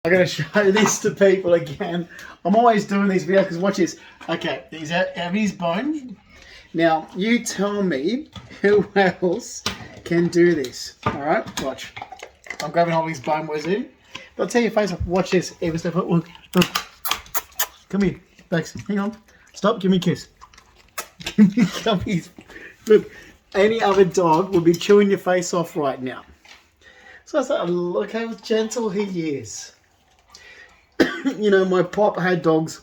I'm going to show this to people again. I'm always doing these videos because watch this. Okay, he's out of his bone. Now, you tell me who else can do this. All right, watch. I'm grabbing hold of his bone. Where's it? I'll tell you face off. Watch this. Even stuff. Look. Come here, Bex. Hang on. Stop. Give me a kiss. Give me gummies. Look, any other dog would be chewing your face off right now. So I said, look how gentle he is. You know, my pop had dogs.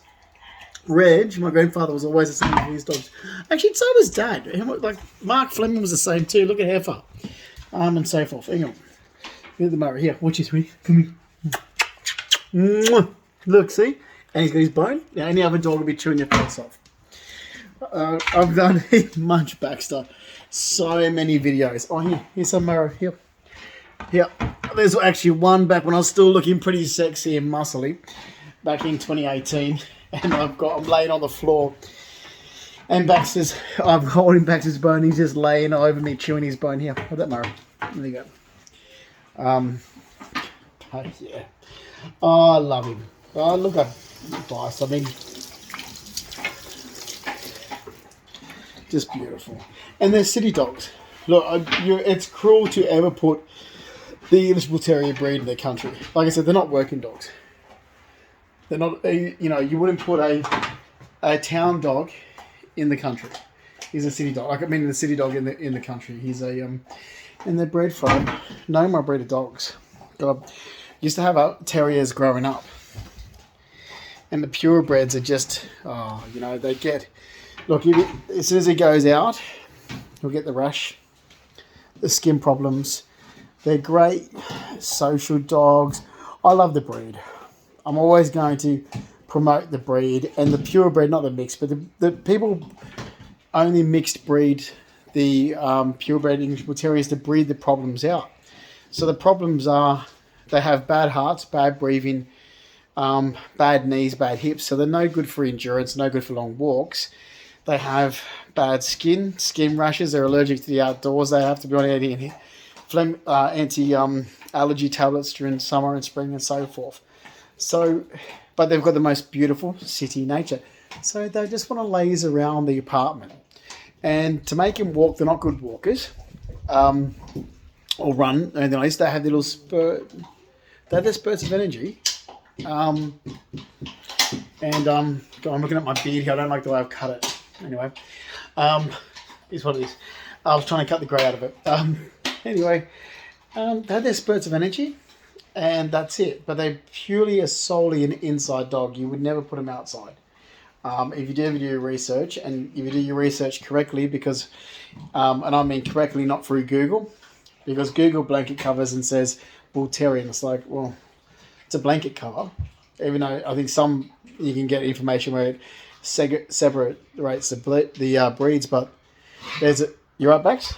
Reg, my grandfather, was always the same with his dogs. Actually, so was Dad. Like Mark Fleming was the same too. Look at how far. And so forth. Hang on. Here's the Murray. Here, watch this. Come here. Look, see? And he's got his bone. Now, any other dog would be chewing your face off. I've done much Baxter. So many videos. Oh, here's some Murray. Here. There's actually one back when I was still looking pretty sexy and muscly. Back in 2018. And I'm laying on the floor. And I'm holding Baxter's bone. He's just laying over me, chewing his bone. Here, hold that, Murray. There you go. Oh, yeah. Oh, I love him. Oh, look at Vice. I mean, just beautiful. And they're city dogs. Look, it's cruel to ever put the English Bull Terrier breed in their country. Like I said, they're not working dogs. They're not, you know, you wouldn't put a town dog in the country. He's a city dog. The city dog in the country. He's and they're bred from my breed of dogs. God, used to have terriers growing up, and the purebreds are just, you know, they get. Look, as soon as he goes out, he'll get the rash, the skin problems. They're great social dogs. I love the breed. I'm always going to promote the breed and the purebred, not the mixed, but the people only mixed breed the purebred English Bull Terriers to breed the problems out. So the problems are they have bad hearts, bad breathing, bad knees, bad hips. So they're no good for endurance, no good for long walks. They have bad skin rashes. They're allergic to the outdoors. They have to be on anti-allergy tablets during summer and spring and so forth. So, but they've got the most beautiful city nature. So they just want to laze around the apartment. And to make them walk, they're not good walkers. Or run. And then I used to have little spurt. They have their spurts of energy. God, I'm looking at my beard here. I don't like the way I've cut it. Anyway, here's what it is. I was trying to cut the grey out of it. Anyway, they have their spurts of energy. And that's it. But they're purely solely an inside dog. You would never put them outside. If you do your research, and if you do your research correctly, because, and I mean correctly, not through Google, because Google blanket covers and says Bull Terrier, and it's like, well, it's a blanket cover. Even though I think some you can get information where it separates the breeds, but you're right, Bax?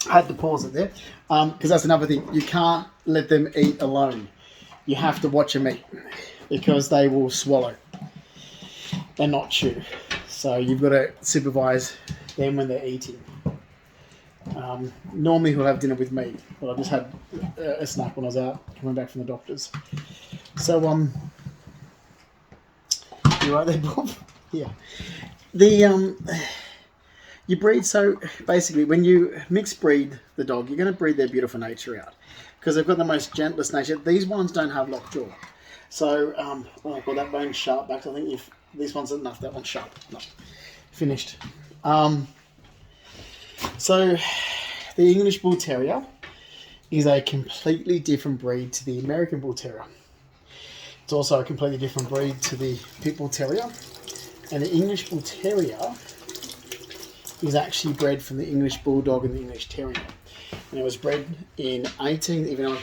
I had to pause it there because that's another thing. You can't let them eat alone. You have to watch them eat because they will swallow and not chew. So you've got to supervise them when they're eating. Normally he'll have dinner with me, but I just had a snack when I was out coming back from the doctor's. So you right there, Bob? Yeah. You breed, so basically when you mix breed the dog, you're going to breed their beautiful nature out because they've got the most gentlest nature. These ones don't have lockjaw. So, well, that bone's sharp back. I think if this one's enough, that one's sharp. No, finished. So the English Bull Terrier is a completely different breed to the American Bull Terrier. It's also a completely different breed to the Pit Bull Terrier. And the English Bull Terrier is actually bred from the English Bulldog and the English Terrier. And it was bred in even though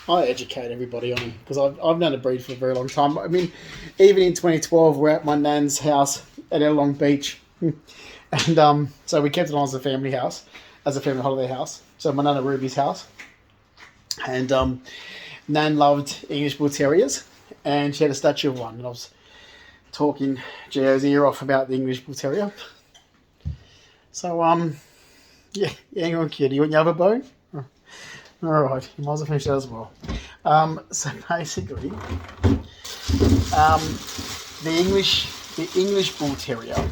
I educate everybody on him because I've known a breed for a very long time. I mean, even in 2012, we're at my nan's house at Long Beach. And so we kept it on as a family house, as a family holiday house. So my nana Ruby's house. And Nan loved English Bull Terriers and she had a statue of one. And I was talking Gio's ear off about the English Bull Terrier. So, yeah, hang on, kid. You want your other bone? All right, you might as well finish that as well. So basically, the English Bull Terrier,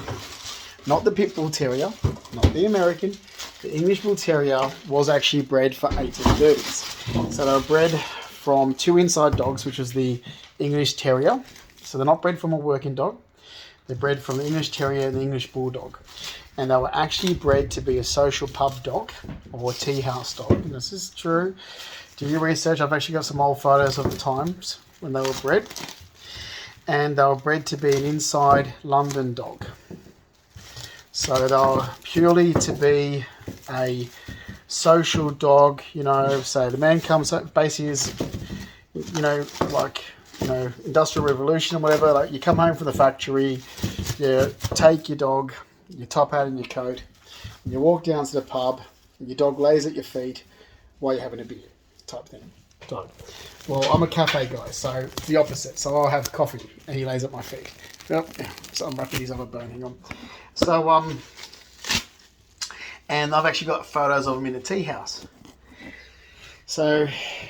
not the Pit Bull Terrier, not the American. The English Bull Terrier was actually bred for 1830s. So they were bred from two inside dogs, which was the English Terrier. So they're not bred from a working dog. They're bred from the English Terrier and the English Bulldog. And they were actually bred to be a social pub dog or a tea house dog. And this is true. Do your research. I've actually got some old photos of the times when they were bred. And they were bred to be an inside London dog. So they were purely to be a social dog, you know, so the man comes, basically is, you know, like, you know, Industrial Revolution or whatever, like you come home from the factory, you take your dog, your top hat and your coat, and you walk down to the pub, and your dog lays at your feet while you're having a beer, type thing. Dog. Well, I'm a cafe guy, so it's the opposite. So I'll have coffee, and he lays at my feet. Yep. So I'm wrapping these up a bone, hang on. So, and I've actually got photos of them in the tea house. So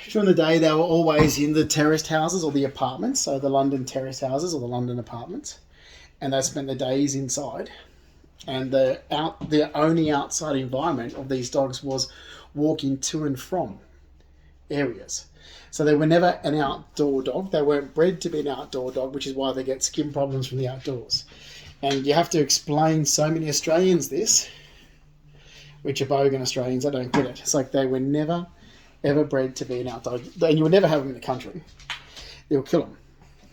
during the day, they were always in the terraced houses or the apartments, so the London terraced houses or the London apartments, and they spent the days inside. And the only outside environment of these dogs was walking to and from areas. So they were never an outdoor dog. They weren't bred to be an outdoor dog, which is why they get skin problems from the outdoors. And you have to explain so many Australians this, which are bogan Australians, I don't get it. It's like they were never, ever bred to be an outdoor, and you would never have them in the country. They'll kill them.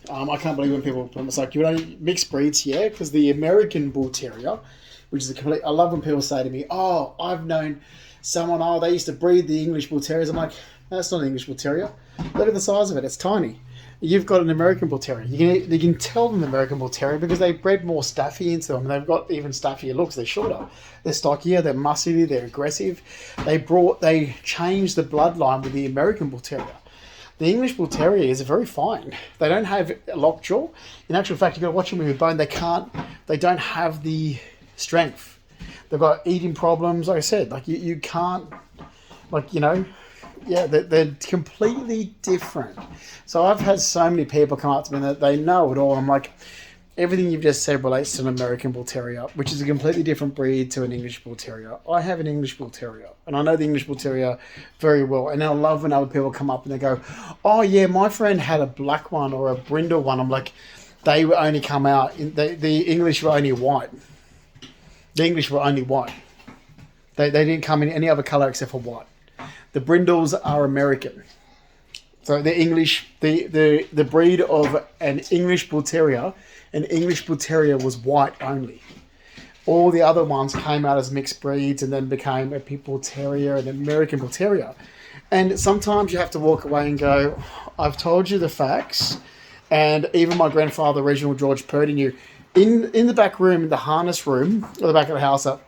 I can't believe when people, it's like, you would only mix breeds here, because the American Bull Terrier, which is a complete, I love when people say to me, oh, I've known someone, oh, they used to breed the English Bull Terriers. I'm like, that's not an English Bull Terrier. Look at the size of it, it's tiny. You've got an American Bull Terrier. You can tell them the American Bull Terrier because they bred more staffy into them. And they've got even staffier looks. They're shorter. They're stockier. They're muscly. They're aggressive. They changed the bloodline with the American Bull Terrier. The English Bull Terrier is very fine. They don't have a lockjaw. In actual fact, you've got to watch them with bone. They don't have the strength. They've got eating problems. Like I said, like you can't, like, you know, yeah, they're completely different. So I've had so many people come up to me that they know it all. I'm like, everything you've just said relates to an American Bull Terrier, which is a completely different breed to an English Bull Terrier. I have an English Bull Terrier, and I know the English Bull Terrier very well. And I love when other people come up and they go, oh yeah, my friend had a black one or a brindle one. I'm like, they were only come out, the English were only white. The English were only white. They didn't come in any other colour except for white. The brindles are American. So the English, the breed of an English Bull Terrier, an English Bull Terrier was white only. All the other ones came out as mixed breeds and then became a Pit Bull Terrier and an American Bull Terrier. And sometimes you have to walk away and go, I've told you the facts. And even my grandfather, Reginald George Purdy, knew. In the back room, in the harness room, or the back of the house, it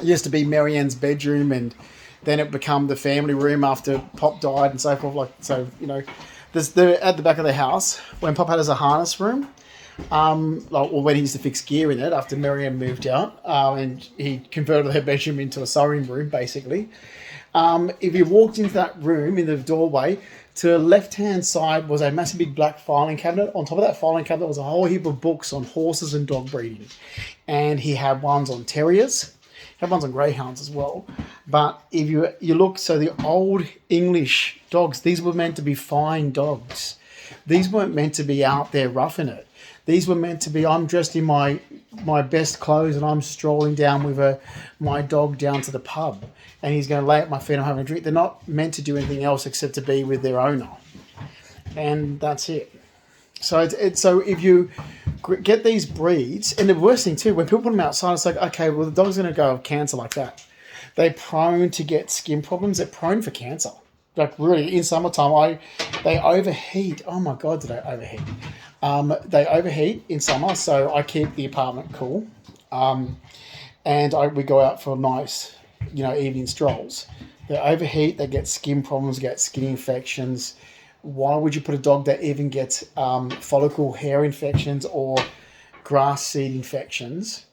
used to be Marianne's bedroom, and then it became the family room after Pop died and so forth. Like, so, you know, there's at the back of the house, when Pop had as a harness room, or when he used to fix gear in it after Marianne moved out, and he converted her bedroom into a sewing room, basically. If you walked into that room, in the doorway, to the left-hand side was a massive big black filing cabinet. On top of that filing cabinet was a whole heap of books on horses and dog breeding. And he had ones on terriers. He had ones on greyhounds as well. But if you look, so the old English dogs, these were meant to be fine dogs. These weren't meant to be out there roughing it. These were meant to be, I'm dressed in my best clothes and I'm strolling down with my dog down to the pub. And he's going to lay at my feet and I'm having a drink. They're not meant to do anything else except to be with their owner. And that's it. So so if you get these breeds, and the worst thing too, when people put them outside, it's like, okay, well, the dog's going to go of cancer like that. They're prone to get skin problems. They're prone for cancer. Like really, in summertime, they overheat. Oh my God, did I overheat? They overheat in summer, so I keep the apartment cool. And we go out for nice, evening strolls. They overheat, they get skin problems, get skin infections. Why would you put a dog that even gets follicle hair infections or grass seed infections?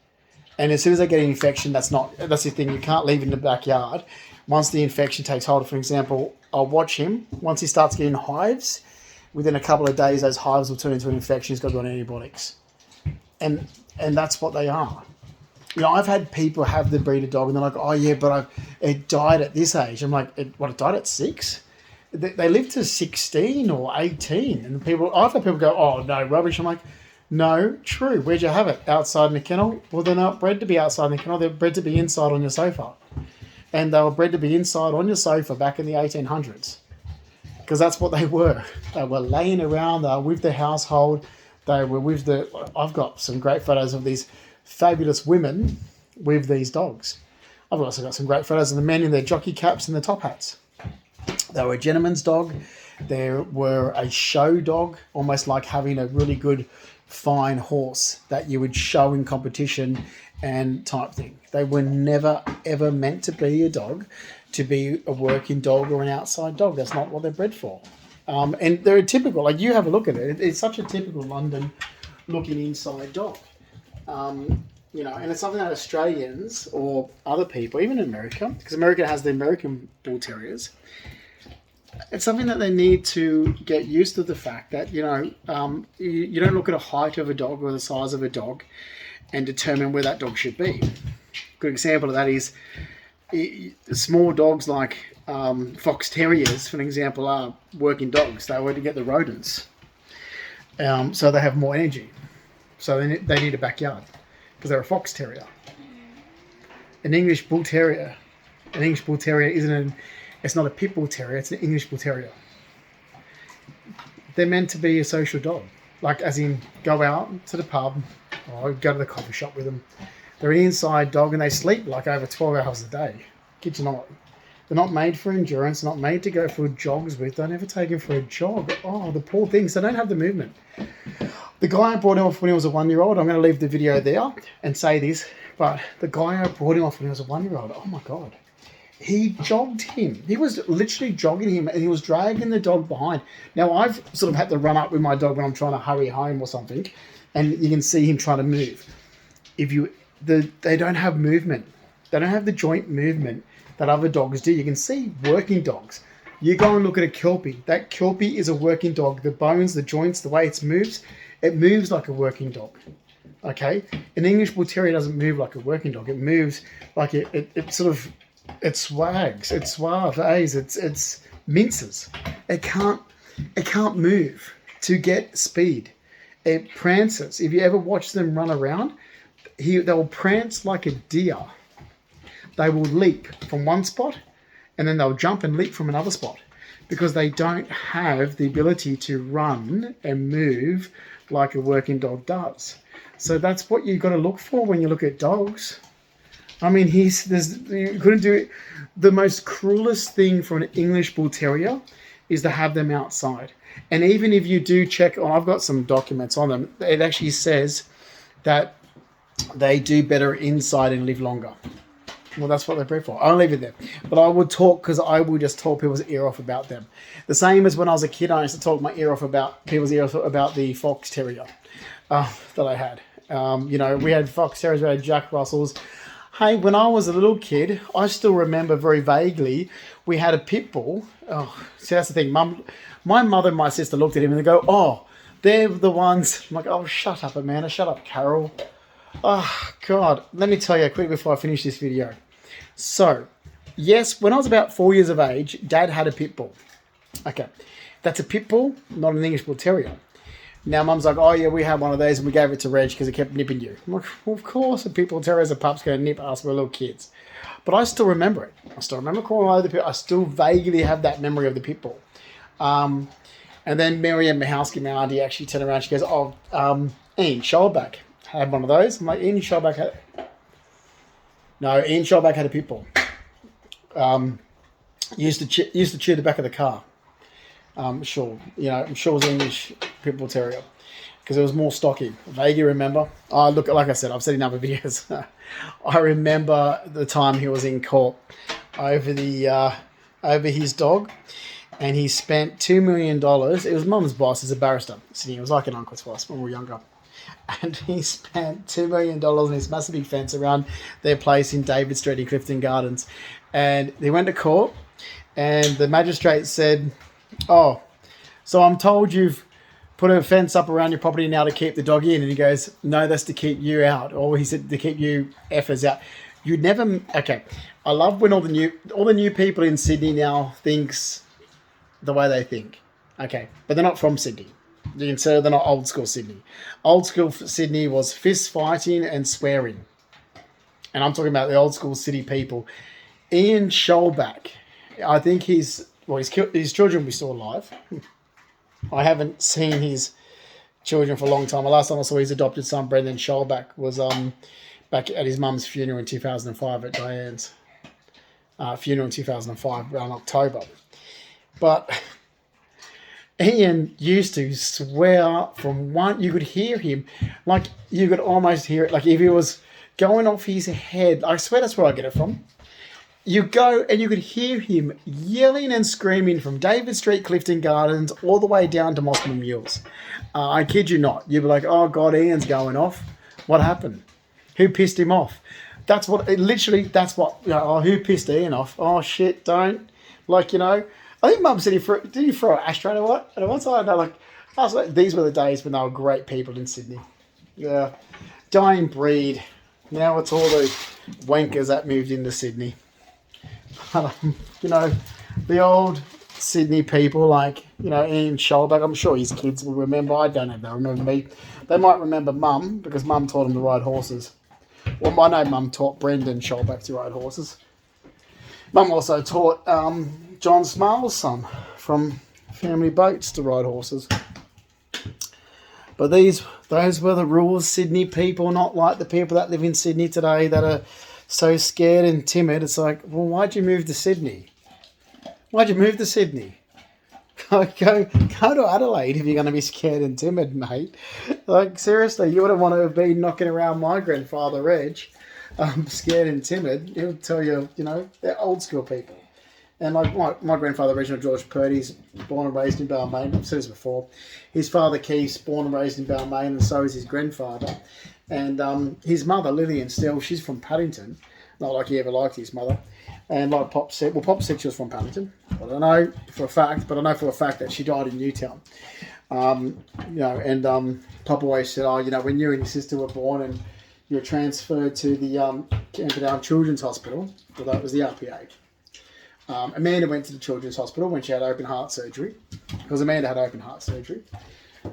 And as soon as they get an infection, that's the thing. You can't leave it in the backyard once the infection takes hold, for example, I'll watch him. Once he starts getting hives, within a couple of days, those hives will turn into an infection. He's got to go on antibiotics. And that's what they are. You know, I've had people have the breeder dog and they're like, oh yeah, but it died at this age. I'm like, it died at 6? They live to 16 or 18. And I've had people go, oh no, rubbish. I'm like, no, true. Where'd you have it? Outside in the kennel? Well, they're not bred to be outside in the kennel. They're bred to be inside on your sofa. And they were bred to be inside on your sofa back in the 1800s. Because that's what they were. They were laying around. They were with the household. They were with I've got some great photos of these fabulous women with these dogs. I've also got some great photos of the men in their jockey caps and their top hats. They were a gentleman's dog. They were a show dog, almost like having a really good, fine horse that you would show in competition and type thing. They were never, ever meant to be a dog, to be a working dog or an outside dog. That's not what they're bred for. And they're a typical, like you have a look at it. It's such a typical London looking inside dog. You know, and it's something that Australians or other people, even in America, because America has the American Bull Terriers, it's something that they need to get used to the fact that, you know, you don't look at a height of a dog or the size of a dog and determine where that dog should be. Good example of that is small dogs like Fox Terriers, for an example, are working dogs. They were to get the rodents. So they have more energy. So they need a backyard because they're a Fox Terrier. An English Bull Terrier it's not a Pit Bull Terrier, it's an English Bull Terrier. They're meant to be a social dog. Like, as in, go out to the pub or go to the coffee shop with them. They're an inside dog and they sleep like over 12 hours a day. Kid you not. They're not made for endurance, not made to go for jogs with. Don't ever take him for a jog. Oh, the poor things. They don't have the movement. The guy I brought him off when he was a 1-year-old, I'm going to leave the video there and say this, but the guy I brought him off when he was a 1-year-old, oh my God. He jogged him. He was literally jogging him and he was dragging the dog behind. Now, I've sort of had to run up with my dog when I'm trying to hurry home or something, and you can see him trying to move. They don't have movement. They don't have the joint movement that other dogs do. You can see working dogs. You go and look at a Kelpie. That Kelpie is a working dog. The bones, the joints, the way it moves like a working dog. Okay? An English Bull Terrier doesn't move like a working dog. It moves like it swags. It suaves. It's minces. It can't move to get speed. It prances. If you ever watch them run around, they'll prance like a deer. They will leap from one spot and then they'll jump and leap from another spot because they don't have the ability to run and move like a working dog does. So that's what you've got to look for when you look at dogs. I mean, you couldn't do it. The most cruelest thing for an English Bull Terrier is to have them outside. And even if you do check, I've got some documents on them, it actually says that they do better inside and live longer. Well, that's what they're bred for. I'll leave it there. But I would talk, because I will just talk people's ear off about them. The same as when I was a kid, I used to talk my ear off about people's ear off about the Fox Terrier that I had. You know, we had Fox Terriers, we had Jack Russells. Hey, when I was a little kid, I still remember very vaguely, we had a pit bull. Oh, see, that's the thing. My mother and my sister looked at him and they go, oh, they're the ones. I'm like, oh, shut up, Amanda. Shut up, Carol. Oh, God. Let me tell you quick before I finish this video. So, yes, when I was about 4 years of age, Dad had a pit bull. Okay. That's a pit bull, not an English Bull Terrier. Now, Mum's like, oh, yeah, we had one of those and we gave it to Reg because it kept nipping you. I'm like, well, of course, a pit bull terrier as a pup's going to nip us when we're little kids. But I still remember it. I still remember calling over the pit. I still vaguely have that memory of the pit bull. And then Miriam Mahowski, my auntie, actually turned around. She goes, oh, Ian Scholback had one of those. I'm like, Ian Scholback had... No, Ian Scholback had a pit bull. Used to chew the back of the car. I'm sure it was English Pit Bull Terrier because it was more stocky. Vaguely remember. Oh, look, like I said, I've said in other videos. I remember the time he was in court over his dog, and he spent $2 million. It was Mum's boss as a barrister sitting. It was like an uncle's boss when we were younger. And he spent $2 million on this massive big fence around their place in David Street in Clifton Gardens. And he went to court, and the magistrate said, "Oh, so I'm told you've put a fence up around your property now to keep the dog in." And he goes, "No, that's to keep you out." Or he said, "To keep you effers out." You'd never. Okay, I love when all the new people in Sydney now thinks the way they think. Okay, but they're not from Sydney. You can say they're not old school Sydney. Old school Sydney was fist fighting and swearing. And I'm talking about the old school city people. Ian Scholback, I think his children will be still alive. I haven't seen his children for a long time. The last time I saw his adopted son, Brendan Scholback, was back at his mum's funeral in 2005 at Diane's funeral in 2005 around October. But Ian used to swear from one. You could hear him, like you could almost hear it, like if he was going off his head. I swear that's where I get it from. You go and you could hear him yelling and screaming from David Street, Clifton Gardens, all the way down to Mosman Mules. I kid you not. You'd be like, "Oh God, Ian's going off. What happened? Who pissed him off?" That's what that's what. Oh, who pissed Ian off? Oh shit! Don't I think Mum said did he throw an ashtray or what? And once I know, these were the days when they were great people in Sydney. Yeah, dying breed. Now it's all the wankers that moved into Sydney. The old Sydney people Ian Scholback. I'm sure his kids will remember. I don't know if they remember me. They might remember Mum because Mum taught them to ride horses. Well, I know Mum taught Brendan Scholback to ride horses. Mum also taught John Smarl's son from Family Boats to ride horses. But those were the rules, Sydney people, not like the people that live in Sydney today that are so scared and timid. It's like, well, why'd you move to Sydney? Why'd you move to Sydney? Go to Adelaide if you're going to be scared and timid, mate. Like, seriously, you wouldn't want to have been knocking around my grandfather, Reg, scared and timid. He'll tell you, they're old school people. And like my grandfather, Reginald George Purdy's born and raised in Balmain. I've said this before. His father, Keith's born and raised in Balmain, and so is his grandfather. And his mother, Lillian Steele, she's from Paddington. Not like he ever liked his mother. And like Pop said, Pop said she was from Paddington. I don't know for a fact, but I know for a fact that she died in Newtown. Pop always said, when you and your sister were born and you were transferred to the Camperdown Children's Hospital, well, that was the RPA. Amanda went to the Children's Hospital when she had open heart surgery, because Amanda had open heart surgery,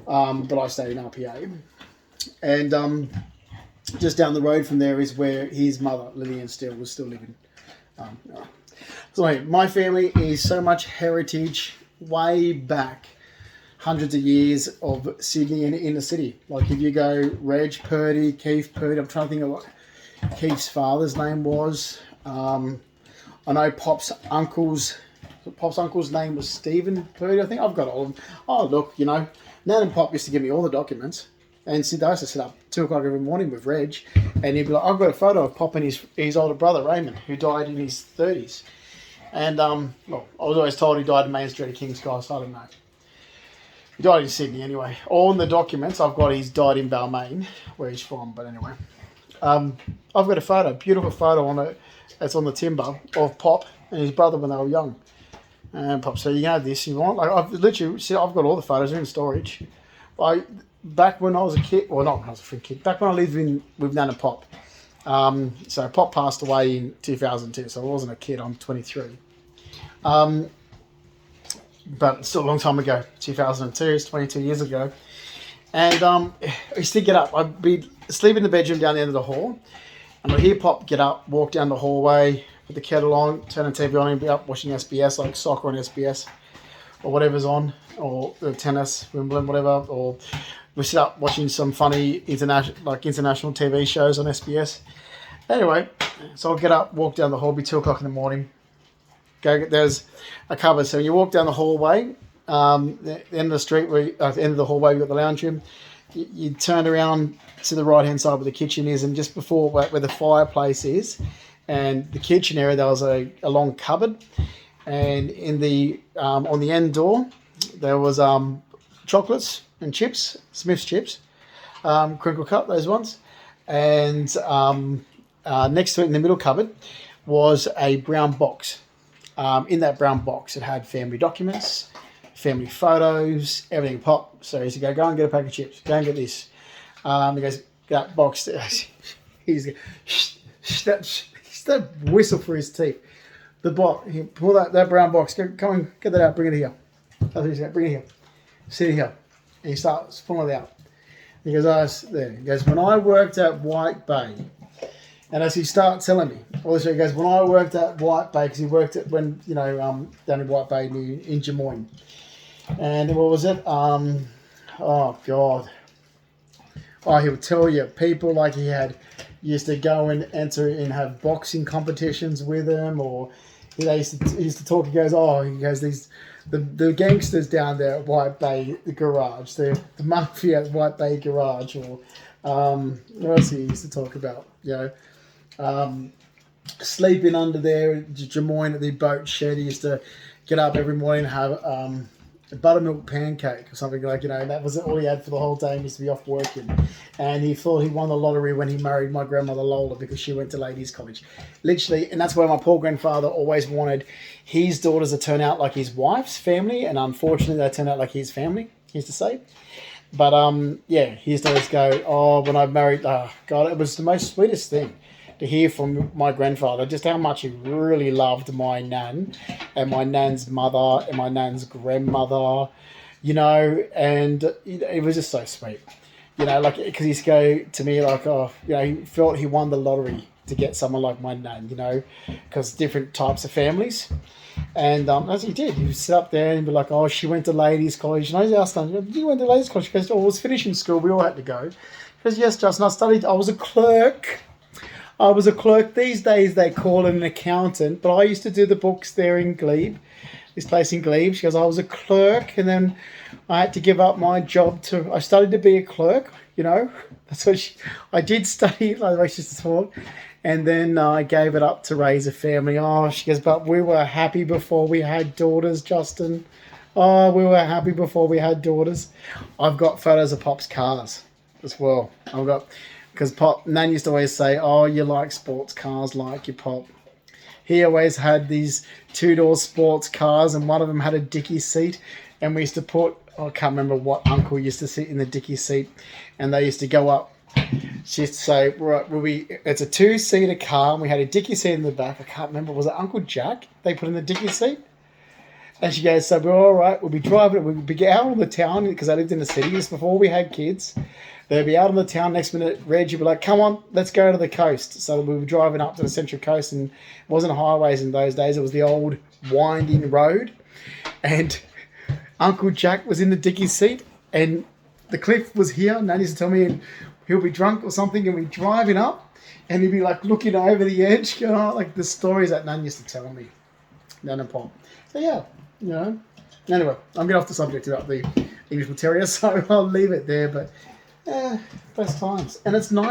but I stayed in RPA. And just down the road from there is where his mother, Lillian Steele, was still living. So anyway, my family is so much heritage way back, hundreds of years of Sydney and inner city. Like if you go Reg Purdy, Keith Purdy, I'm trying to think of what Keith's father's name was. I know Pop's uncle's name was Stephen Purdy. I think I've got all of them. Oh, look, Nan and Pop used to give me all the documents. And they used to sit up 2 o'clock every morning with Reg. And he'd be like, I've got a photo of Pop and his older brother, Raymond, who died in his 30s. And, I was always told he died in Main Street of King's Cross. I don't know. He died in Sydney anyway. All in the documents I've got, he's died in Balmain, where he's from. But anyway. I've got a photo, beautiful photo on it. It's on the timber of Pop and his brother when they were young. And Pop said, "You can have this if you want." Like I've got all the photos. They're in storage. Back when I was a kid, well, not when I was a free kid. Back when I lived with Nan and Pop. So Pop passed away in 2002, so I wasn't a kid. I'm 23. But still a long time ago. 2002 is 22 years ago. And I used to get up. I'd be asleep in the bedroom down the end of the hall. And I'd hear Pop get up, walk down the hallway, put the kettle on, turn the TV on, and be up watching SBS, like soccer on SBS, or whatever's on, or tennis, Wimbledon, whatever. Or we sit up watching some funny international TV shows on SBS. Anyway, so I'll get up, walk down the hall, be 2 o'clock in the morning. There's a cupboard. So when you walk down the hallway, the end of the street, at the end of the hallway, you've got the lounge room. You turn around to the right-hand side where the kitchen is, and just before where the fireplace is, and the kitchen area, there was a long cupboard, and in the on the end door, there was chocolates and chips, Smith's chips, crinkle cut, those ones, and next to it in the middle cupboard was a brown box. In that brown box, it had family documents, family photos, everything. Pop. So he used to go and get a pack of chips. Go and get this. He goes, that box. He's that whistle for his teeth. The box. He pull that brown box. Come on, get that out. Bring it here. That's what he said. Bring it here. Sit here. And he starts pulling it out. He goes, oh, it's there. He goes, when I worked at White Bay, and as he starts telling me, also he goes, when I worked at White Bay, because he worked at down in White Bay in Jamoyne. And what was it? Oh God. Oh, he'll tell you, people like he used to go and enter and have boxing competitions with him, or he used to talk. He goes, the gangsters down there at White Bay Garage, the mafia at White Bay Garage, or what else he used to talk about? Sleeping under there at Jamoyne at the boat shed. He used to get up every morning and have a buttermilk pancake or something like, that was all he had for the whole day. He used to be off working. And he thought he won the lottery when he married my grandmother Lola, because she went to ladies' college. Literally, and that's why my poor grandfather always wanted his daughters to turn out like his wife's family, and unfortunately they turned out like his family, he used to say. But he used to always go, oh, when I married, God, it was the most sweetest thing to hear from my grandfather, just how much he really loved my nan and my nan's mother and my nan's grandmother, and it was just so sweet. Because he used to go to me like, he felt he won the lottery to get someone like my nan, because different types of families. And as he did, he would sit up there and be like, oh, she went to ladies' college. And I asked him, you went to ladies' college? She goes, oh, I was finishing school. We all had to go. He goes, yes, Justin, I was a clerk. These days they call it an accountant, but I used to do the books there in Glebe, this place in Glebe. She goes, I was a clerk, and then I had to give up my job I studied to be a clerk, That's what I did study, like the way she taught, and then I gave it up to raise a family. Oh, she goes, but we were happy before we had daughters, Justin. Oh, we were happy before we had daughters. I've got photos of Pop's cars as well. Because Nan used to always say, oh, you like sports cars like your Pop. He always had these two-door sports cars, and one of them had a dicky seat, and we used to I can't remember what uncle used to sit in the dicky seat, and they used to go up. She used to say, right, it's a two-seater car, and we had a dicky seat in the back. I can't remember, was it Uncle Jack they put in the dicky seat? And she goes, so we're all right, we'll be driving, we'll be out on the town, because I lived in the city. This before we had kids. They'd be out on the town. Next minute, Reg would be like, come on, let's go to the coast. So we were driving up to the Central Coast, and it wasn't highways in those days. It was the old winding road. And Uncle Jack was in the dicky seat, and the cliff was here. Nan used to tell me he'll be drunk or something, and we're driving up, and he'd be like looking over the edge, like the stories that Nan used to tell me. Nan and Pop. So yeah, Anyway, I'm getting off the subject about the English Bull Terrier, so I'll leave it there. But best times, and it's nice.